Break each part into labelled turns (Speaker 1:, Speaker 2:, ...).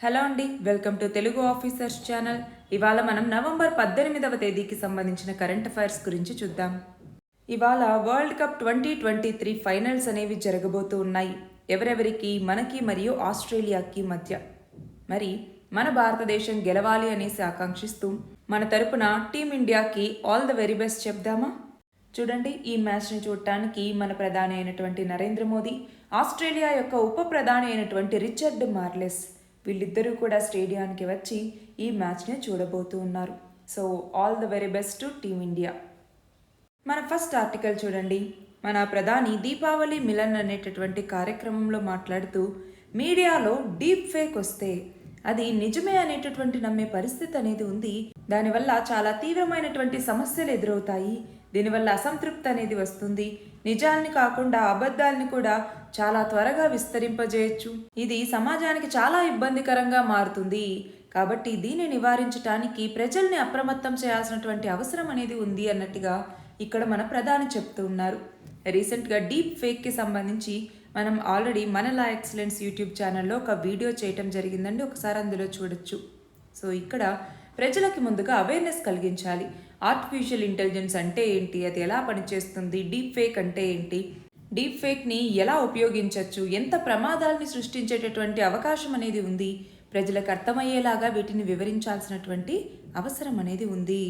Speaker 1: Hello అండి, welcome to Telugu officers channel. ఇవాళ మనం నవంబర్ 18వ తేదీకి సంబంధించిన కరెంట్ అఫైర్స్ గురించి చూద్దాం. ఇవాళ వరల్డ్ కప్ 2023 ఫైనల్స్ అనేవి జరగబోతూ ఉన్నాయి. ఎవరెవరికి, మనకి మరియు ఆస్ట్రేలియాకి మధ్య. మరి మన భారతదేశం గెలవాలి అనేసి ఆకాంక్షిస్తూ మన తరపున టీమిండియాకి ఆల్ ద వెరీ బెస్ట్ చెప్దామా? చూడండి, ఈ మ్యాచ్ని చూడటానికి మన ప్రధాని అయినటువంటి నరేంద్ర మోదీ, ఆస్ట్రేలియా యొక్క ఉప ప్రధాని అయినటువంటి రిచర్డ్ మార్లెస్ వీళ్ళిద్దరూ కూడా స్టేడియానికి వచ్చి ఈ మ్యాచ్ని చూడబోతూ ఉన్నారు. So all the very best to team India. మన ఫస్ట్ ఆర్టికల్ చూడండి. మన ప్రధాని దీపావళి మిలన్ అనేటటువంటి కార్యక్రమంలో మాట్లాడుతూ మీడియాలో డీప్ ఫేక్ వస్తే అది నిజమే అనేటటువంటి నమ్మే పరిస్థితి అనేది ఉంది. దానివల్ల చాలా తీవ్రమైనటువంటి సమస్యలు ఎదురవుతాయి. దీనివల్ల అసంతృప్తి అనేది వస్తుంది. నిజాన్ని కాకుండా అబద్ధాలని కూడా చాలా త్వరగా విస్తరింపజేయచ్చు. ఇది సమాజానికి చాలా ఇబ్బందికరంగా మారుతుంది. కాబట్టి దీన్ని నివారించడానికి ప్రజల్ని అప్రమత్తం చేయాల్సినటువంటి అవసరం అనేది ఉంది అన్నట్టుగా ఇక్కడ మన ప్రధాని చెప్తూ ఉన్నారు. రీసెంట్గా డీప్ ఫేక్కి సంబంధించి మనం ఆల్రెడీ మనలా ఎక్సలెన్స్ యూట్యూబ్ ఛానల్లో ఒక వీడియో చేయటం జరిగిందండి. ఒకసారి అందులో చూడొచ్చు. సో ఇక్కడ ప్రజలకి ముందుగా అవేర్నెస్ కలిగించాలి. ఆర్టిఫిషియల్ ఇంటెలిజెన్స్ అంటే ఏంటి, అది ఎలా పనిచేస్తుంది, డీప్ ఫేక్ అంటే ఏంటి, డీప్ ఫేక్ని ఎలా ఉపయోగించవచ్చు, ఎంత ప్రమాదాలని సృష్టించేటటువంటి అవకాశం అనేది ఉంది, ప్రజలకు అర్థమయ్యేలాగా వీటిని వివరించాల్సినటువంటి అవసరం అనేది ఉంది.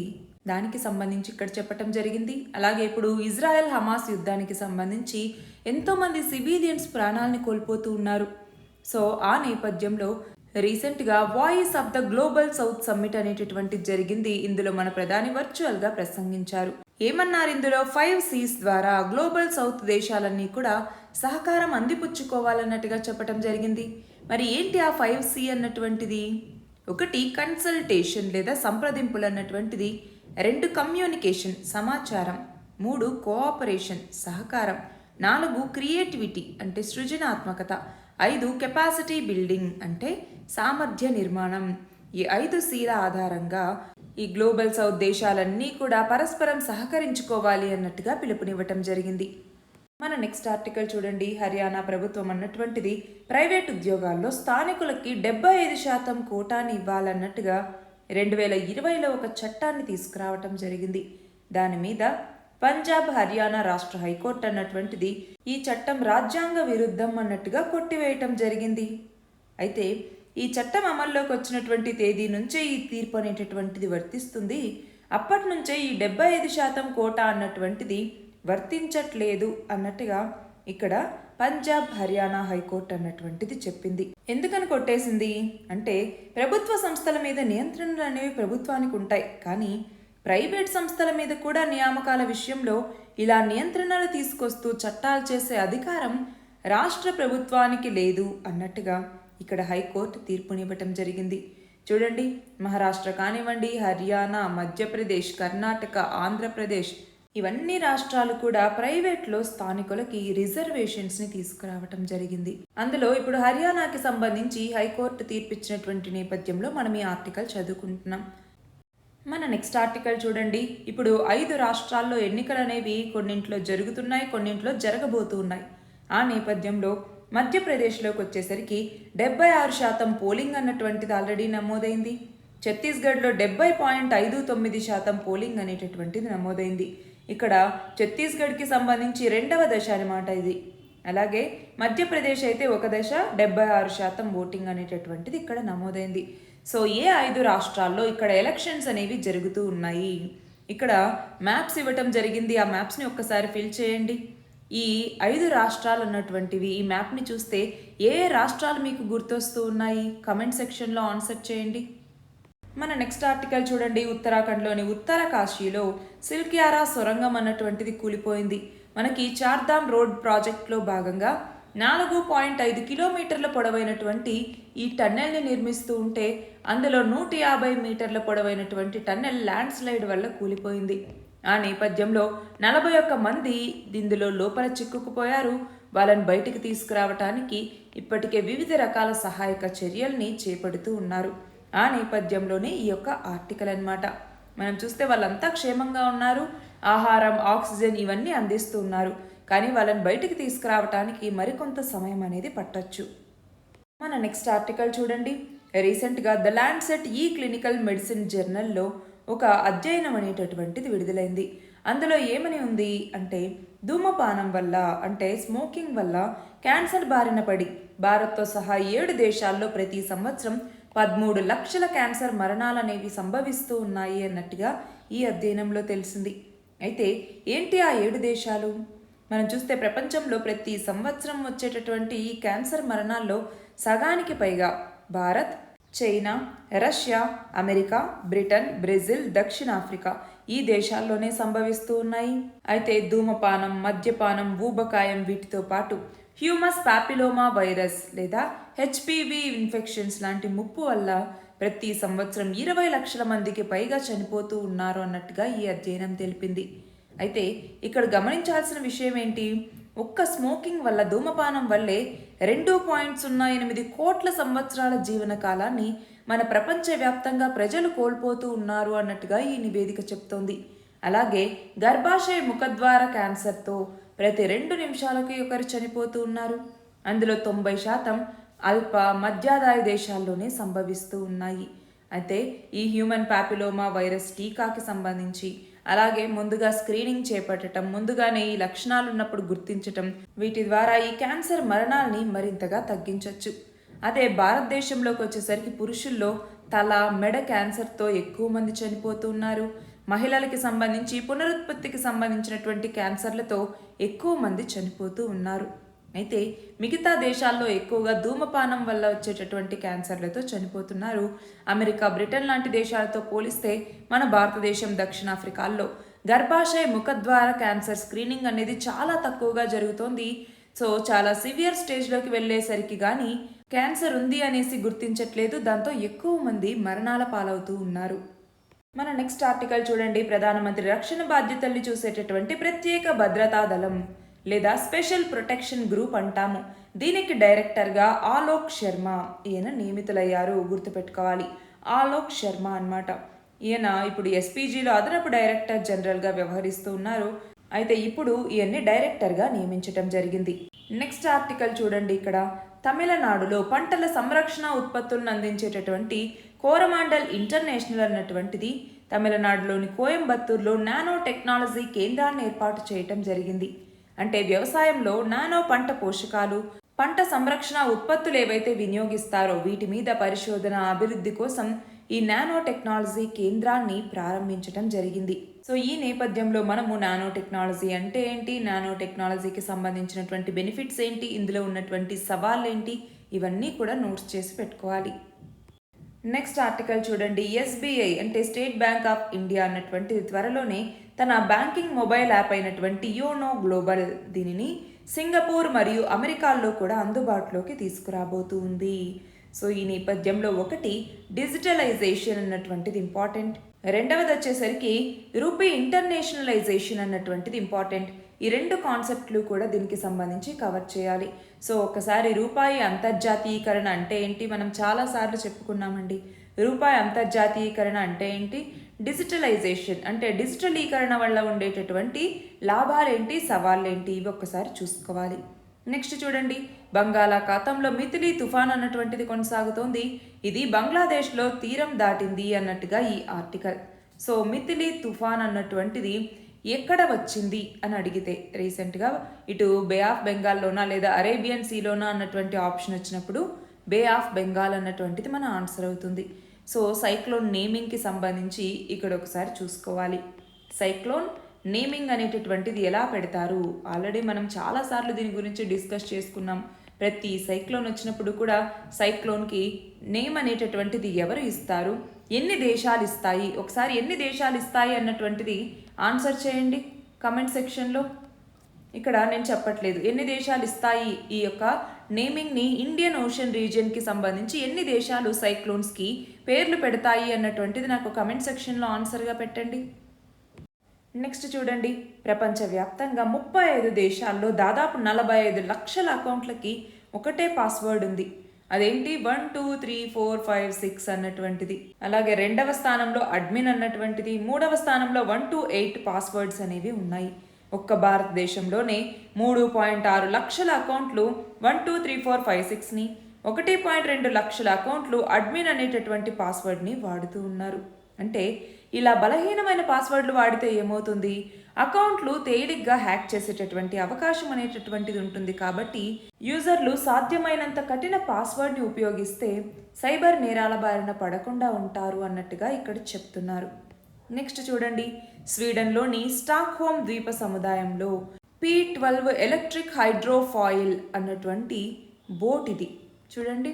Speaker 1: దానికి సంబంధించి ఇక్కడ చెప్పటం జరిగింది. అలాగే ఇప్పుడు ఇజ్రాయెల్ హమాస్ యుద్ధానికి సంబంధించి ఎంతోమంది సివిలియన్స్ ప్రాణాలని కోల్పోతూ ఉన్నారు. సో ఆ నేపథ్యంలో రీసెంట్గా voice of the global south summit అనేటటువంటి జరిగింది. ఇందులో మన ప్రధాని వర్చువల్గా ప్రసంగించారు. ఏమన్నారు ఇందులో? 5 C's ద్వారా గ్లోబల్ సౌత్ దేశాలన్నీ కూడా సహకారం అందిపుచ్చుకోవాలన్నట్టుగా చెప్పడం జరిగింది. మరి ఏంటి ఆ 5C అన్నటువంటిది? 1 కన్సల్టేషన్ లేదా సంప్రదింపులు అన్నటువంటిది, 2 కమ్యూనికేషన్ సమాచారం, 3 కోఆపరేషన్ సహకారం, 4 క్రియేటివిటీ అంటే సృజనాత్మకత, 5 కెపాసిటీ బిల్డింగ్ అంటే సామర్థ్య నిర్మాణం. ఈ 5 Cల ఆధారంగా ఈ గ్లోబల్ సౌత్ దేశాలన్నీ కూడా పరస్పరం సహకరించుకోవాలి అన్నట్టుగా పిలుపునివ్వటం జరిగింది. మన నెక్స్ట్ ఆర్టికల్ చూడండి. హర్యానా ప్రభుత్వం అన్నటువంటిది ప్రైవేట్ ఉద్యోగాల్లో స్థానికులకి 75% కోటాని ఇవ్వాలన్నట్టుగా 2020లో ఒక చట్టాన్ని తీసుకురావటం జరిగింది. దాని మీద పంజాబ్, హర్యానా రాష్ట్ర హైకోర్టు అన్నటువంటిది ఈ చట్టం రాజ్యాంగ విరుద్ధం అన్నట్టుగా కొట్టివేయటం జరిగింది. అయితే ఈ చట్టం అమల్లోకి వచ్చినటువంటి తేదీ నుంచే ఈ తీర్పు అనేటటువంటిది వర్తిస్తుంది. అప్పటి నుంచే ఈ 75% కోటా అన్నటువంటిది వర్తించట్లేదు అన్నట్టుగా ఇక్కడ పంజాబ్, హర్యానా హైకోర్టు అన్నటువంటిది చెప్పింది. ఎందుకని కొట్టేసింది అంటే, ప్రభుత్వ సంస్థల మీద నియంత్రణలు అనేవి ప్రభుత్వానికి ఉంటాయి, కానీ ప్రైవేట్ సంస్థల మీద కూడా నియామకాల విషయంలో ఇలా నియంత్రణలు తీసుకొస్తూ చట్టాలు చేసే అధికారం రాష్ట్ర ప్రభుత్వానికి లేదు అన్నట్టుగా ఇక్కడ హైకోర్టు తీర్పునివ్వటం జరిగింది. చూడండి, మహారాష్ట్ర కానివ్వండి, హర్యానా, మధ్యప్రదేశ్, కర్ణాటక, ఆంధ్రప్రదేశ్ ఇవన్నీ రాష్ట్రాలు కూడా ప్రైవేట్లో స్థానికులకి రిజర్వేషన్స్ని తీసుకురావటం జరిగింది. అందులో ఇప్పుడు హర్యానాకి సంబంధించి హైకోర్టు తీర్పిచ్చినటువంటి నేపథ్యంలో మనం ఈ ఆర్టికల్ చదువుకుంటున్నాం. మన నెక్స్ట్ ఆర్టికల్ చూడండి. ఇప్పుడు 5 రాష్ట్రాల్లో ఎన్నికలు అనేవి కొన్నింట్లో జరుగుతున్నాయి, కొన్నింట్లో జరగబోతూ ఉన్నాయి. ఆ నేపథ్యంలో మధ్యప్రదేశ్లోకి వచ్చేసరికి 76% పోలింగ్ అన్నటువంటిది ఆల్రెడీ నమోదైంది. ఛత్తీస్గఢ్లో 70.59% పోలింగ్ అనేటటువంటిది నమోదైంది. ఇక్కడ ఛత్తీస్గఢ్కి సంబంధించి 2వ దశ అనమాట ఇది. అలాగే మధ్యప్రదేశ్ అయితే ఒక దశ 76% ఓటింగ్ అనేటటువంటిది ఇక్కడ నమోదైంది. సో ఏ 5 రాష్ట్రాల్లో ఇక్కడ ఎలక్షన్స్ అనేవి జరుగుతూ ఉన్నాయి. ఇక్కడ మ్యాప్స్ ఇవ్వటం జరిగింది. ఆ మ్యాప్స్ని ఒక్కసారి ఫిల్ చేయండి. ఈ 5 రాష్ట్రాలు అన్నటువంటివి ఈ మ్యాప్ని చూస్తే ఏ రాష్ట్రాలు మీకు గుర్తొస్తూ ఉన్నాయి? కమెంట్ సెక్షన్లో ఆన్సర్ చేయండి. మన నెక్స్ట్ ఆర్టికల్ చూడండి. ఉత్తరాఖండ్లోని ఉత్తర కాశీలో సిల్క్యారా సొరంగం అన్నటువంటిది కూలిపోయింది. మనకి చార్ధామ్ రోడ్ ప్రాజెక్ట్లో భాగంగా 4.5 కిలోమీటర్ల పొడవైనటువంటి ఈ టన్నెల్ని నిర్మిస్తూ ఉంటే అందులో 150 మీటర్ల పొడవైనటువంటి టన్నెల్ ల్యాండ్ స్లైడ్ వల్ల కూలిపోయింది. ఆ నేపథ్యంలో 41 మంది ఇందులో లోపల చిక్కుకుపోయారు. వాళ్ళని బయటికి తీసుకురావటానికి ఇప్పటికే వివిధ రకాల సహాయక చర్యల్ని చేపడుతూ ఉన్నారు. ఆ నేపథ్యంలోనే ఈ యొక్క ఆర్టికల్ అన్నమాట. మనం చూస్తే వాళ్ళంతా క్షేమంగా ఉన్నారు. ఆహారం, ఆక్సిజన్ ఇవన్నీ అందిస్తూ ఉన్నారు. కానీ వాళ్ళని బయటికి తీసుకురావటానికి మరికొంత సమయం అనేది పట్టొచ్చు. మన నెక్స్ట్ ఆర్టికల్ చూడండి. రీసెంట్గా ద ల్యాండ్సెట్ ఈ క్లినికల్ మెడిసిన్ జర్నల్లో ఒక అధ్యయనం అనేటటువంటిది విడుదలైంది. అందులో ఏమని ఉంది అంటే ధూమపానం వల్ల అంటే స్మోకింగ్ వల్ల క్యాన్సర్ బారిన పడి భారత్తో సహా 7 దేశాల్లో ప్రతి సంవత్సరం 13 లక్షల క్యాన్సర్ మరణాలు అనేవి సంభవిస్తూ ఉన్నాయి అన్నట్టుగా ఈ అధ్యయనంలో తెలిసింది. అయితే ఏంటి ఆ 7 దేశాలు? మనం చూస్తే ప్రపంచంలో ప్రతి సంవత్సరం వచ్చేటటువంటి ఈ క్యాన్సర్ మరణాల్లో సగానికి పైగా Bharat, China, Russia, America, Britain, Brazil, దక్షిణాఫ్రికా ఈ దేశాల్లోనే సంభవిస్తూ ఉన్నాయి. అయితే ధూమపానం, మద్యపానం, ఊబకాయం వీటితో పాటు హ్యూమస్ పాపిలోమా వైరస్ లేదా హెచ్పివి ఇన్ఫెక్షన్స్ లాంటి ముప్పు వల్ల ప్రతి సంవత్సరం 20 లక్షల మందికి పైగా చనిపోతూ ఉన్నారు అన్నట్టుగా ఈ అధ్యయనం తెలిపింది. అయితే ఇక్కడ గమనించాల్సిన విషయం ఏంటి? ఒక్క స్మోకింగ్ వల్ల, ధూమపానం వల్లే 2.08 కోట్ల సంవత్సరాల జీవన కాలాన్ని మన ప్రపంచవ్యాప్తంగా ప్రజలు కోల్పోతూ ఉన్నారు అన్నట్టుగా ఈ నివేదిక చెప్తోంది. అలాగే గర్భాశయ ముఖద్వార క్యాన్సర్తో ప్రతి 2 నిమిషాలకి ఒకరు చనిపోతూ ఉన్నారు. అందులో 90% అల్ప మధ్యాదాయ దేశాల్లోనే సంభవిస్తూ ఉన్నాయి. అయితే ఈ హ్యూమన్ పాపిలోమా వైరస్ టీకాకి సంబంధించి అలాగే ముందుగా స్క్రీనింగ్ చేపట్టడం, ముందుగానే ఈ లక్షణాలు ఉన్నప్పుడు గుర్తించటం, వీటి ద్వారా ఈ క్యాన్సర్ మరణాలని మరింతగా తగ్గించవచ్చు. అదే భారతదేశంలోకి వచ్చేసరికి పురుషుల్లో తల, మెడ క్యాన్సర్తో ఎక్కువ మంది చనిపోతూ ఉన్నారు. మహిళలకి సంబంధించి పునరుత్పత్తికి సంబంధించినటువంటి క్యాన్సర్లతో ఎక్కువ మంది చనిపోతూ ఉన్నారు. అయితే మిగతా దేశాల్లో ఎక్కువగా ధూమపానం వల్ల వచ్చేటటువంటి క్యాన్సర్లతో చనిపోతున్నారు. అమెరికా, బ్రిటన్ లాంటి దేశాలతో పోలిస్తే మన భారతదేశం, దక్షిణాఫ్రికాల్లో గర్భాశయ ముఖద్వార క్యాన్సర్ స్క్రీనింగ్ అనేది చాలా తక్కువగా జరుగుతోంది. సో చాలా సివియర్ స్టేజ్లోకి వెళ్ళేసరికి కానీ క్యాన్సర్ ఉంది అనేసి గుర్తించట్లేదు. దాంతో ఎక్కువ మంది మరణాల పాలవుతూ ఉన్నారు. మన నెక్స్ట్ ఆర్టికల్ చూడండి. ప్రధానమంత్రి రక్షణ బాధ్యతల్ని చూసేటటువంటి ప్రత్యేక భద్రతా దళం లేదా స్పెషల్ ప్రొటెక్షన్ గ్రూప్ అంటాము. దీనికి డైరెక్టర్గా ఆలోక్ శర్మ ఈయన నియమితులయ్యారు. గుర్తుపెట్టుకోవాలి, ఆలోక్ శర్మ అన్నమాట. ఈయన ఇప్పుడు ఎస్పీజీలో అదనపు డైరెక్టర్ జనరల్గా వ్యవహరిస్తూ ఉన్నారు. అయితే ఇప్పుడు ఈయన్ని డైరెక్టర్గా నియమించటం జరిగింది. నెక్స్ట్ ఆర్టికల్ చూడండి. ఇక్కడ తమిళనాడులో పంటల సంరక్షణ ఉత్పత్తులను అందించేటటువంటి కోరమాండల్ ఇంటర్నేషనల్ అన్నటువంటిది తమిళనాడులోని కోయంబత్తూరులో నానో టెక్నాలజీ కేంద్రాన్ని ఏర్పాటు చేయటం జరిగింది. అంటే వ్యవసాయంలో నానో పంట పోషకాలు, పంట సంరక్షణ ఉత్పత్తులు ఏవైతే వినియోగిస్తారో వీటి మీద పరిశోధన, అభివృద్ధి కోసం ఈ నానో టెక్నాలజీ కేంద్రాన్ని ప్రారంభించడం జరిగింది. సో ఈ నేపథ్యంలో మనము నానో టెక్నాలజీ అంటే ఏంటి, నానో టెక్నాలజీకి సంబంధించినటువంటి బెనిఫిట్స్ ఏంటి, ఇందులో ఉన్నటువంటి సవాళ్ళు ఏంటి, ఇవన్నీ కూడా నోట్స్ చేసి పెట్టుకోవాలి. నెక్స్ట్ ఆర్టికల్ చూడండి. ఎస్బీఐ అంటే స్టేట్ బ్యాంక్ ఆఫ్ ఇండియా అన్నటువంటిది త్వరలోనే తన బ్యాంకింగ్ మొబైల్ యాప్ అయినటువంటి యోనో గ్లోబల్ దీనిని సింగపూర్ మరియు అమెరికాల్లో కూడా అందుబాటులోకి తీసుకురాబోతూ ఉంది. సో ఈ నేపథ్యంలో ఒకటి డిజిటలైజేషన్ అన్నటువంటిది ఇంపార్టెంట్, రెండవది వచ్చేసరికి రూపీ ఇంటర్నేషనలైజేషన్ అన్నటువంటిది ఇంపార్టెంట్. ఈ 2 కాన్సెప్ట్లు కూడా దీనికి సంబంధించి కవర్ చేయాలి. సో ఒకసారి రూపాయి అంతర్జాతీయకరణ అంటే ఏంటి, మనం చాలాసార్లు చెప్పుకున్నామండి. రూపాయి అంతర్జాతీయకరణ అంటే ఏంటి, డిజిటలైజేషన్ అంటే డిజిటలీకరణ వల్ల ఉండేటటువంటి లాభాలేంటి, సవాళ్ళేంటి, ఇవి ఒక్కసారి చూసుకోవాలి. నెక్స్ట్ చూడండి. బంగాళాఖాతంలో మిథిలీ తుఫాన్ అన్నటువంటిది కొనసాగుతోంది. ఇది బంగ్లాదేశ్లో తీరం దాటింది అన్నట్టుగా ఈ ఆర్టికల్. సో మిథిలీ తుఫాన్ అన్నటువంటిది ఎక్కడ వచ్చింది అని అడిగితే రీసెంట్గా ఇటు బే ఆఫ్ బెంగాల్లోనా లేదా అరేబియన్ సీలోనా అన్నటువంటి ఆప్షన్ వచ్చినప్పుడు బే ఆఫ్ బెంగాల్ అన్నటువంటిది మన ఆన్సర్ అవుతుంది. సో సైక్లోన్ నేమింగ్కి సంబంధించి ఇక్కడ ఒకసారి చూసుకోవాలి. సైక్లోన్ నేమింగ్ అనేటటువంటిది ఎలా పెడతారు, ఆల్రెడీ మనం చాలాసార్లు దీని గురించి డిస్కస్ చేసుకున్నాం. ప్రతి సైక్లోన్ వచ్చినప్పుడు కూడా సైక్లోన్కి నేమ్ అనేటటువంటిది ఎవరు ఇస్తారు, ఎన్ని దేశాలు ఇస్తాయి, ఒకసారి ఎన్ని దేశాలు ఇస్తాయి అన్నటువంటిది ఆన్సర్ చేయండి కమెంట్ సెక్షన్లో. ఇక్కడ నేను చెప్పట్లేదు ఎన్ని దేశాలు ఇస్తాయి, ఈ యొక్క నేమింగ్ని ఇండియన్ ఓషన్ రీజియన్కి సంబంధించి ఎన్ని దేశాలు సైక్లోన్స్కి పేర్లు పెడతాయి అన్నటువంటిది నాకు కమెంట్ సెక్షన్లో ఆన్సర్గా పెట్టండి. నెక్స్ట్ చూడండి. ప్రపంచవ్యాప్తంగా 35 దేశాల్లో దాదాపు 45 లక్షల అకౌంట్లకి ఒకటే పాస్వర్డ్ ఉంది. అదేంటి 1 2 3 4 5 6 అన్నటువంటిది. అలాగే 2వ స్థానంలో అడ్మిన్ అన్నటువంటిది, 3వ స్థానంలో 1 to 8 పాస్వర్డ్స్ అనేవి ఉన్నాయి. ఒక్క భారతదేశంలోనే 3.6 లక్షల అకౌంట్లు 1 2 3 4 5 6ని, 1.2 లక్షల అకౌంట్లు అడ్మిన్ అనేటటువంటి పాస్వర్డ్ని వాడుతూ ఉన్నారు. అంటే ఇలా బలహీనమైన పాస్వర్డ్లు వాడితే ఏమవుతుంది, అకౌంట్లు తేలిగ్గా హ్యాక్ చేసేటటువంటి అవకాశం అనేటటువంటిది ఉంటుంది. కాబట్టి యూజర్లు సాధ్యమైనంత కఠిన పాస్వర్డ్ని ఉపయోగిస్తే సైబర్ నేరాల బారిన పడకుండా ఉంటారు అన్నట్టుగా ఇక్కడ చెప్తున్నారు. నెక్స్ట్ చూడండి, స్వీడన్లోని స్టాక్హోమ్ ద్వీప సముదాయంలో P12 ఎలక్ట్రిక్ హైడ్రోఫాయిల్ అన్నటువంటి బోట్ ఇది. చూడండి,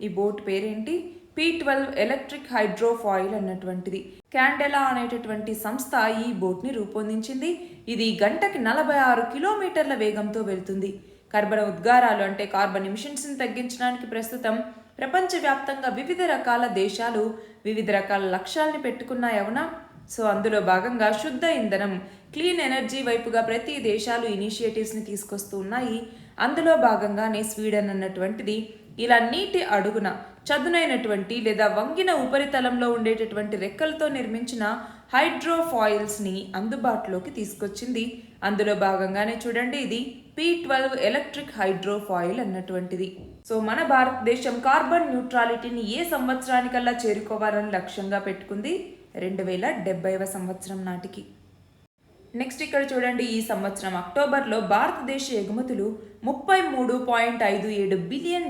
Speaker 1: ఈ బోట్ పేరేంటి, P12 ఎలక్ట్రిక్ హైడ్రోఫాయిల్ అన్నటువంటిది. క్యాండెలా అనేటటువంటి సంస్థ ఈ బోట్ని రూపొందించింది. ఇది గంటకి 46 కిలోమీటర్ల వేగంతో వెళ్తుంది. కర్బన ఉద్గారాలు అంటే కార్బన్ ఎమిషన్స్ని తగ్గించడానికి ప్రస్తుతం ప్రపంచవ్యాప్తంగా వివిధ రకాల దేశాలు వివిధ రకాల లక్ష్యాలని పెట్టుకున్నాయవునా. సో అందులో భాగంగా శుద్ధ ఇంధనం, క్లీన్ ఎనర్జీ వైపుగా ప్రతి దేశాలు ఇనిషియేటివ్స్ని తీసుకొస్తూ ఉన్నాయి. అందులో భాగంగానే స్వీడన్ అన్నటువంటిది ఇలా నీటి అడుగున చదునైనటువంటి లేదా వంగిన ఉపరితలంలో ఉండేటటువంటి రెక్కలతో నిర్మించిన హైడ్రోఫాయిల్స్ని అందుబాటులోకి తీసుకొచ్చింది. అందులో భాగంగానే చూడండి, ఇది P12 ఎలక్ట్రిక్ హైడ్రోఫాయిల్ అన్నటువంటిది. సో మన భారతదేశం కార్బన్ న్యూట్రాలిటీని ఏ సంవత్సరానికల్లా చేరుకోవాలని లక్ష్యంగా పెట్టుకుంది, 2070వ సంవత్సరం నాటికి. నెక్స్ట్ ఇక్కడ చూడండి, ఈ సంవత్సరం అక్టోబర్లో భారతదేశ ఎగుమతులు $33.57 బిలియన్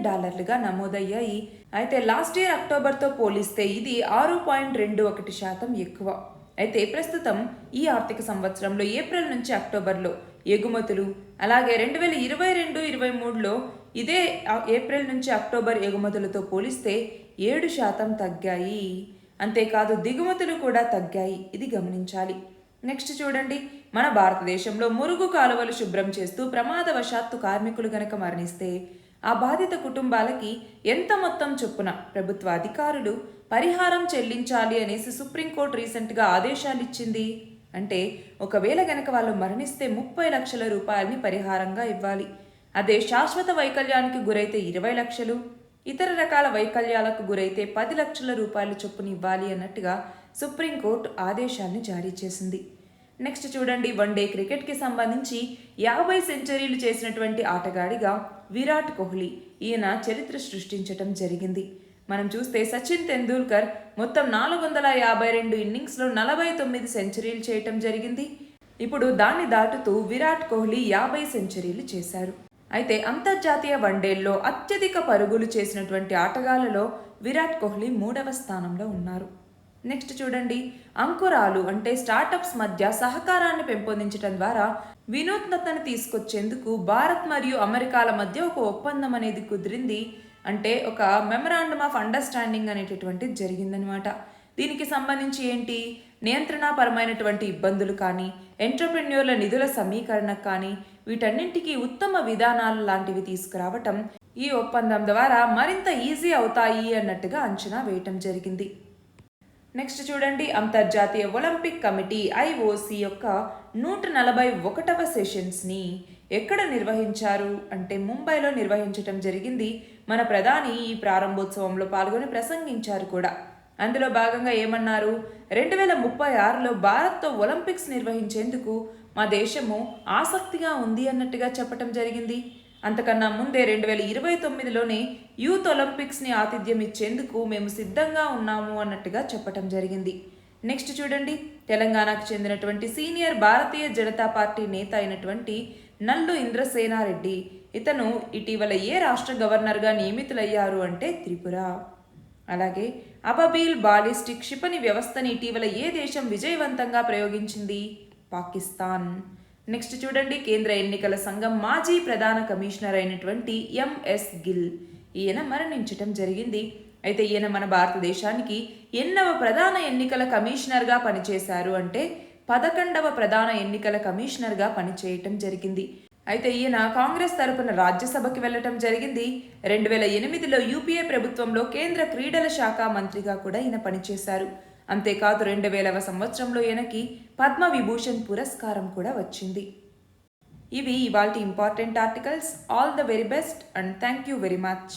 Speaker 1: నమోదయ్యాయి. అయితే లాస్ట్ ఇయర్ అక్టోబర్తో పోలిస్తే ఇది 6.21% ఎక్కువ. అయితే ప్రస్తుతం ఈ ఆర్థిక సంవత్సరంలో ఏప్రిల్ నుంచి అక్టోబర్లో ఎగుమతులు, అలాగే 2022-23లో ఇదే ఏప్రిల్ నుంచి అక్టోబర్ ఎగుమతులతో పోలిస్తే 7% తగ్గాయి. అంతేకాదు దిగుమతులు కూడా తగ్గాయి, ఇది గమనించాలి. నెక్స్ట్ చూడండి, మన భారతదేశంలో మురుగు కాలువలు శుభ్రం చేస్తూ ప్రమాదవశాత్తు కార్మికులు గనక మరణిస్తే ఆ బాధిత కుటుంబాలకి ఎంత మొత్తం చొప్పున ప్రభుత్వ అధికారులు పరిహారం చెల్లించాలి అనేసి సుప్రీంకోర్టు రీసెంట్గా ఆదేశాలు ఇచ్చింది. అంటే ఒకవేళ గనక వాళ్ళు మరణిస్తే 30 లక్షల రూపాయలని పరిహారంగా ఇవ్వాలి. అదే శాశ్వత వైకల్యానికి గురైతే 20 లక్షలు, ఇతర రకాల వైకల్యాలకు గురైతే 10 లక్షల రూపాయల చొప్పున ఇవ్వాలి అన్నట్టుగా సుప్రీంకోర్టు ఆదేశాన్ని జారీ చేసింది. నెక్స్ట్ చూడండి, వన్డే క్రికెట్కి సంబంధించి 50 సెంచరీలు చేసినటువంటి ఆటగాడిగా విరాట్ కోహ్లీ ఈయన చరిత్ర సృష్టించటం జరిగింది. మనం చూస్తే సచిన్ తెందూల్కర్ మొత్తం 452 ఇన్నింగ్స్లో 49 సెంచరీలు చేయటం జరిగింది. ఇప్పుడు దాన్ని దాటుతూ విరాట్ కోహ్లీ 50 సెంచరీలు చేశారు. అయితే అంతర్జాతీయ వన్డేల్లో అత్యధిక పరుగులు చేసినటువంటి ఆటగాళ్లలో విరాట్ కోహ్లీ 3వ స్థానంలో ఉన్నారు. నెక్స్ట్ చూడండి, అంకురాలు అంటే స్టార్టప్స్ మధ్య సహకారాన్ని పెంపొందించడం ద్వారా వినూత్నతను తీసుకొచ్చేందుకు భారత్ మరియు అమెరికాల మధ్య ఒక ఒప్పందం అనేది కుదిరింది. అంటే ఒక మెమరాండమ్ ఆఫ్ అండర్స్టాండింగ్ అనేటటువంటిది జరిగిందనమాట. దీనికి సంబంధించి ఏంటి, నియంత్రణపరమైనటువంటి ఇబ్బందులు కానీ, ఎంటర్ప్రెన్యూర్ల నిధుల సమీకరణ కానీ, వీటన్నింటికీ ఉత్తమ విధానాలు లాంటివి తీసుకురావటం ఈ ఒప్పందం ద్వారా మరింత ఈజీ అవుతాయి అన్నట్టుగా అంచనా వేయటం జరిగింది. నెక్స్ట్ చూడండి, అంతర్జాతీయ ఒలింపిక్ కమిటీ IOC యొక్క 141వ సెషన్స్ని ఎక్కడ నిర్వహించారు అంటే ముంబైలో నిర్వహించటం జరిగింది. మన ప్రధాని ఈ ప్రారంభోత్సవంలో పాల్గొని ప్రసంగించారు కూడా. అందులో భాగంగా ఏమన్నారు, 2036లో భారత్తో ఒలింపిక్స్ నిర్వహించేందుకు మా దేశము ఆసక్తిగా ఉంది అన్నట్టుగా చెప్పటం జరిగింది. అంతకన్నా ముందే 2029లోనే యూత్ ఒలింపిక్స్ని ఆతిథ్యం ఇచ్చేందుకు మేము సిద్ధంగా ఉన్నాము అన్నట్టుగా చెప్పటం జరిగింది. నెక్స్ట్ చూడండి, తెలంగాణకు చెందినటువంటి సీనియర్ భారతీయ జనతా పార్టీ నేత అయినటువంటి నల్లు ఇంద్రసేనారెడ్డి, ఇతను ఇటీవల ఏ రాష్ట్ర గవర్నర్గా నియమితులయ్యారు అంటే త్రిపుర. అలాగే అబబీల్ బాలిస్టిక్ క్షిపణి వ్యవస్థని ఇటీవల ఏ దేశం విజయవంతంగా ప్రయోగించింది, పాకిస్తాన్. నెక్స్ట్ చూడండి, కేంద్ర ఎన్నికల సంఘం మాజీ ప్రధాన కమిషనర్ అయినటువంటి MS గిల్, ఈయన మరణించటం జరిగింది. అయితే ఈయన మన భారతదేశానికి ఎన్నవ ప్రధాన ఎన్నికల కమిషనర్గా పనిచేశారు అంటే 11వ ప్రధాన ఎన్నికల కమిషనర్గా పనిచేయటం జరిగింది. అయితే ఈయన కాంగ్రెస్ తరపున రాజ్యసభకి వెళ్ళటం జరిగింది. 2008లో UPA ప్రభుత్వంలో కేంద్ర క్రీడల శాఖ మంత్రిగా కూడా ఈయన పనిచేశారు. అంతేకాదు 2000వ సంవత్సరంలో ఈయనకి పద్మ విభూషణ్ పురస్కారం కూడా వచ్చింది. ఇవి ఇవాల్టి important articles. All the very best and thank you very much.